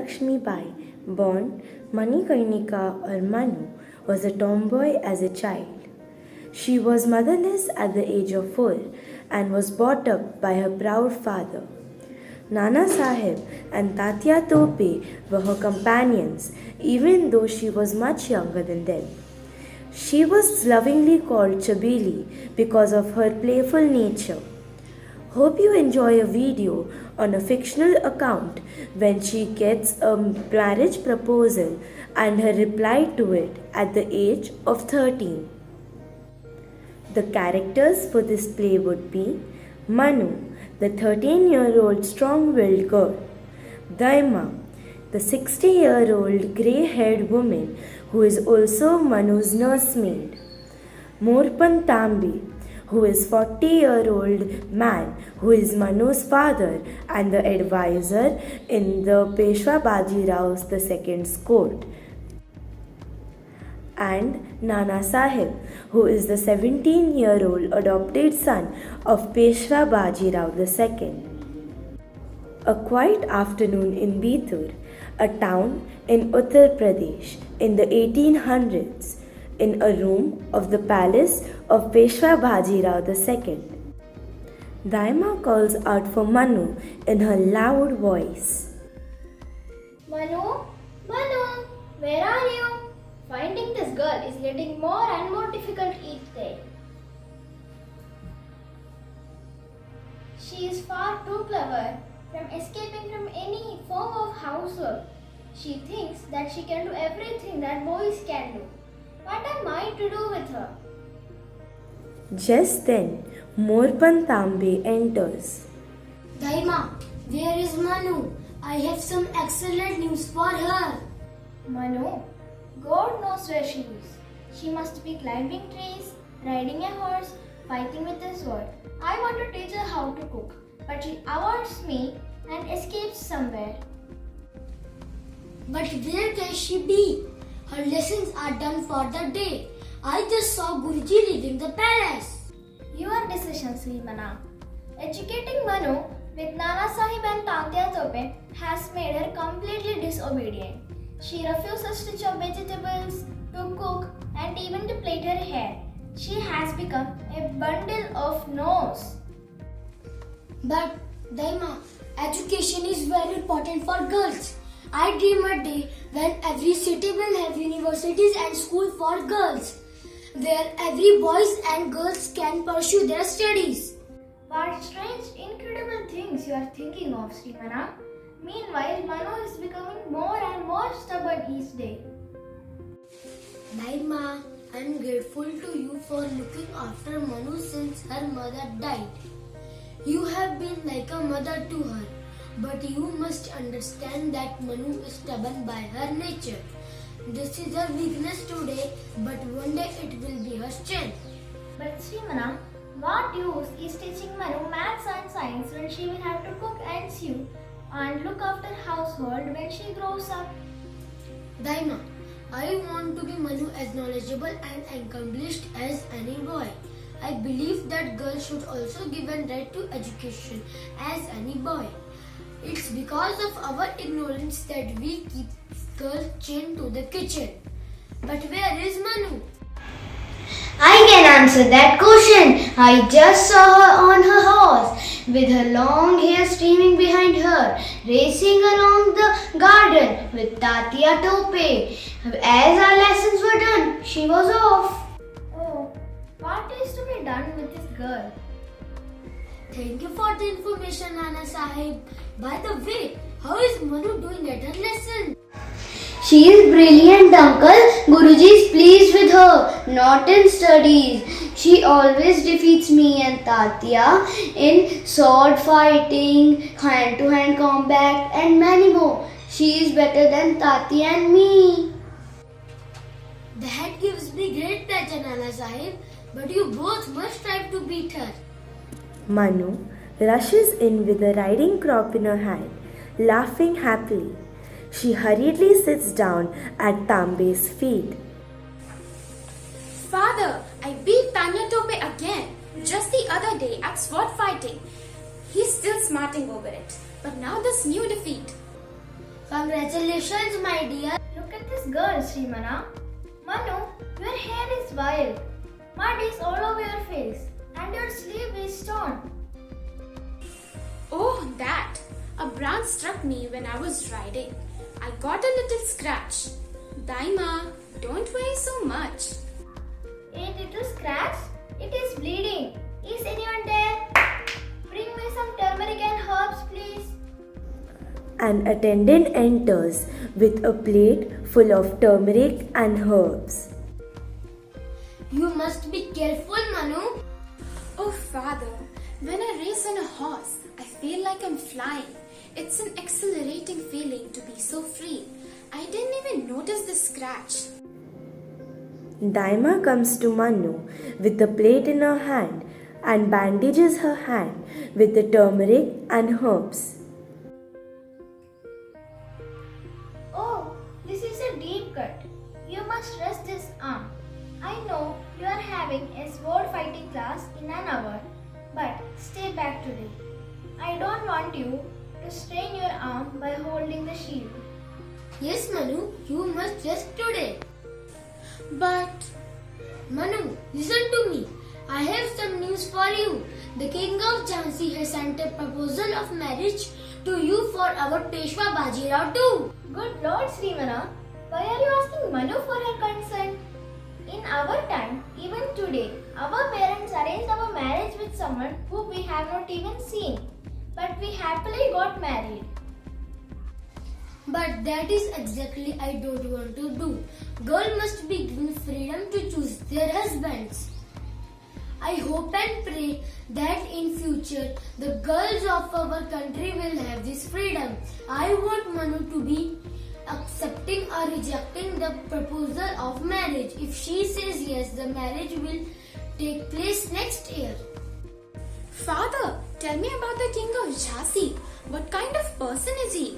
Lakshmi Bai, born Manikarnika or Manu, was a tomboy as a child. She was motherless at the age of 4 and was brought up by her proud father. Nana Sahib and Tatya Tope were her companions, even though she was much younger than them. She was lovingly called Chabeli because of her playful nature. Hope you enjoy a video on a fictional account when she gets a marriage proposal and her reply to it at the age of 13. The characters for this play would be Manu, the 13-year-old strong-willed girl; Daima, the 60-year-old grey-haired woman who is also Manu's nursemaid; Morpan Tambi, who is 40-year-old man who is Manu's father and the advisor in the Peshwa Bajirao II's court; and Nana Sahib, who is the 17-year-old adopted son of Peshwa Bajirao II. A quiet afternoon in Bithur, a town in Uttar Pradesh in the 1800s, in a room of the palace of Peshwa Bajirao II. Daima calls out for Manu in her loud voice. Manu, Manu, where are you? Finding this girl is getting more and more difficult each day. She is far too clever from escaping from any form of housework. She thinks that she can do everything that boys can do. What am I to do with her? Just then, Morpan Tambe enters. Daima, where is Manu? I have some excellent news for her. Manu, God knows where she is. She must be climbing trees, riding a horse, fighting with a sword. I want to teach her how to cook, but she avoids me and escapes somewhere. But where can she be? Her lessons are done for the day. I just saw Guruji leaving the palace. Your decision, Srimana. Educating Manu with Nana Sahib and Tatya Tope has made her completely disobedient. She refuses to chop vegetables, to cook, and even to plait her hair. She has become a bundle of no's. But Daima, education is very important for girls. I dream a day when every city will have universities and school for girls, where every boys and girls can pursue their studies. What strange, incredible things you are thinking of, Srimana. Meanwhile, Manu is becoming more and more stubborn each day. Daima, I am grateful to you for looking after Manu since her mother died. You have been like a mother to her. But you must understand that Manu is stubborn by her nature. This is her weakness today, but one day it will be her strength. But Srimana, what use is teaching Manu maths and science when she will have to cook and sew and look after household when she grows up? Daima, I want to be Manu as knowledgeable and accomplished as any boy. I believe that girls should also be given right to education as any boy. It's because of our ignorance that we keep girls chained to the kitchen. But where is Manu? I can answer that question. I just saw her on her horse with her long hair streaming behind her, racing along the garden with Tatya Tope. As our lessons were done, she was off. Oh, what is to be done with this girl? Thank you for the information, Nana Sahib. By the way, how is Manu doing at her lesson? She is brilliant, uncle. Guruji is pleased with her, not in studies. She always defeats me and Tatya in sword fighting, hand-to-hand combat and many more. She is better than Tatya and me. That gives me great pleasure, Nana Sahib. But you both must strive to beat her. Manu rushes in with a riding crop in her hand, laughing happily. She hurriedly sits down at Tambe's feet. Father, I beat Tanya Tope again. Just the other day at sword fighting. He's still smarting over it. But now this new defeat. Congratulations, my dear. Look at this girl, Srimana. Manu, your hair is wild. Mud is all over your face. And your sleeve is torn. Oh, that! A branch struck me when I was riding. I got a little scratch. Daima, don't worry so much. A little scratch? It is bleeding. Is anyone there? Bring me some turmeric and herbs, please. An attendant enters with a plate full of turmeric and herbs. You must be careful, Manu. Oh, father, when I race on a horse, I feel like I'm flying. It's an exhilarating feeling to be so free. I didn't even notice the scratch. Daima comes to Manu with the plate in her hand and bandages her hand with the turmeric and herbs. Oh, this is a deep cut. You must rest this arm. I know you are having a sword fighting class in an hour, but stay back today. I don't want you to strain your arm by holding the shield. Yes, Manu, you must rest today. But Manu, listen to me. I have some news for you. The king of Jhansi has sent a proposal of marriage to you for our Peshwa Bajirao too. Good Lord, Srimana, why are you asking Manu for her consent? In our time, even today, our parents arranged our marriage with someone who we have not even seen. But we happily got married. But that is exactly I don't want to do. Girl must be given freedom to choose their husbands. I hope and pray that in future the girls of our country will have this freedom. I want Manu to be accepting or rejecting the proposal of marriage. If she says yes, the marriage will take place next year. father, tell me about the king of Jhansi. What kind of person is he?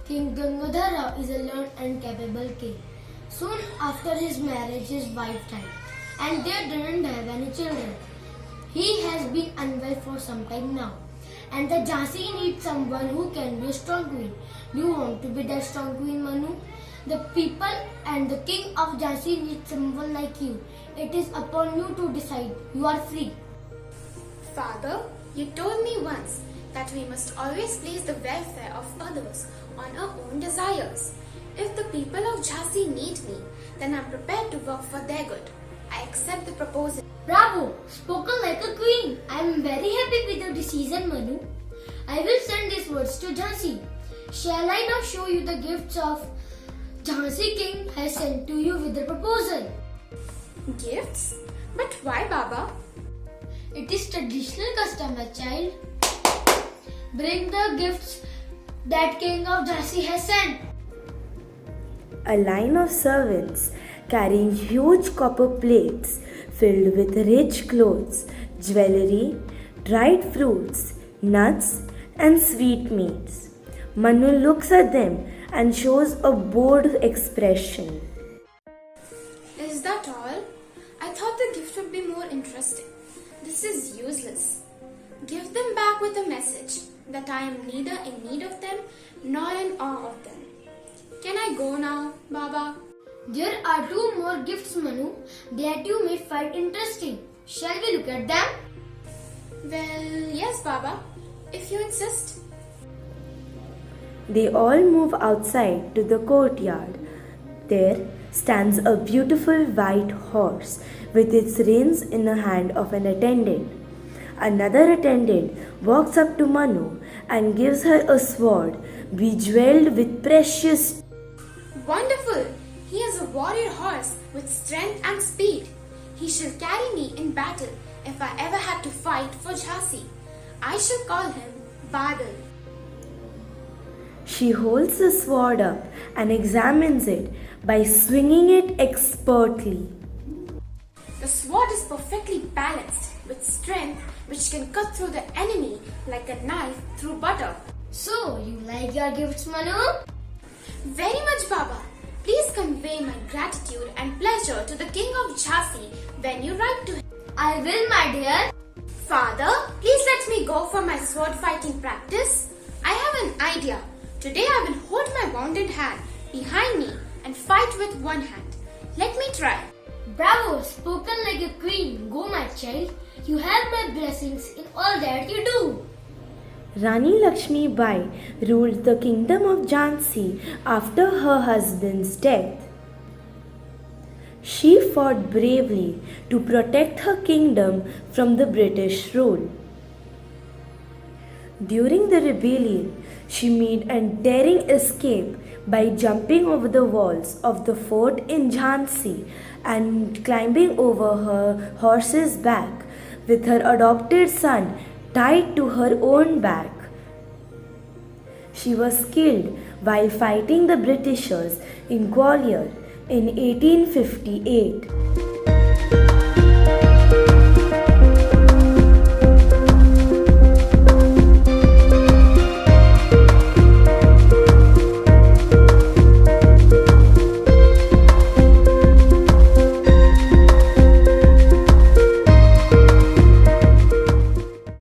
King Gangadhar Rao is a learned and capable king. Soon after his marriage, his wife died, and they didn't have any children. He has been unwell for some time now, and the Jhansi needs someone who can be a strong queen. Do you want to be that strong queen, Manu? The people and the king of Jhansi need someone like you. It is upon you to decide. You are free. Father, you told me once that we must always place the welfare of others on our own desires. If the people of Jhansi need me, then I'm prepared to work for their good. I accept the proposal. Bravo! Spoken like a queen. I am very happy with your decision, Manu. I will send these words to Jhansi. Shall I now show you the gifts of Jhansi king has sent to you with the proposal? Gifts? But why, Baba? It is traditional custom, my child. Bring the gifts that king of Jhansi has sent. A line of servants carrying huge copper plates filled with rich clothes, jewelry, dried fruits, nuts, and sweetmeats. Manu looks at them and shows a bored expression. Is that all? I thought the gift would be more interesting. This is useless. Give them back with a message that I am neither in need of them nor in awe of them. Can I go now, Baba? There are 2 more gifts, Manu, that you may find interesting. Shall we look at them? Well, yes, Baba, if you insist. They all move outside to the courtyard. There stands a beautiful white horse with its reins in the hand of an attendant. Another attendant walks up to Manu and gives her a sword bejeweled with precious. Wonderful! He is a warrior horse with strength and speed. He shall carry me in battle if I ever had to fight for Jhansi. I shall call him Badal. She holds the sword up and examines it by swinging it expertly. The sword is perfectly balanced with strength which can cut through the enemy like a knife through butter. So, you like your gifts, Manu? Very much, Baba. Please convey my gratitude and pleasure to the king of Jhansi when you write to him. I will, my dear. Father, please let me go for my sword fighting practice. I have an idea. Today I will hold my wounded hand behind me and fight with one hand. Let me try. Bravo, spoken like a queen. Go, my child. You have my blessings in all that you do. Rani Lakshmi Bai ruled the kingdom of Jhansi after her husband's death. She fought bravely to protect her kingdom from the British rule. During the rebellion, she made a daring escape by jumping over the walls of the fort in Jhansi and climbing over her horse's back with her adopted son tied to her own back. She was killed while fighting the Britishers in Gwalior in 1858.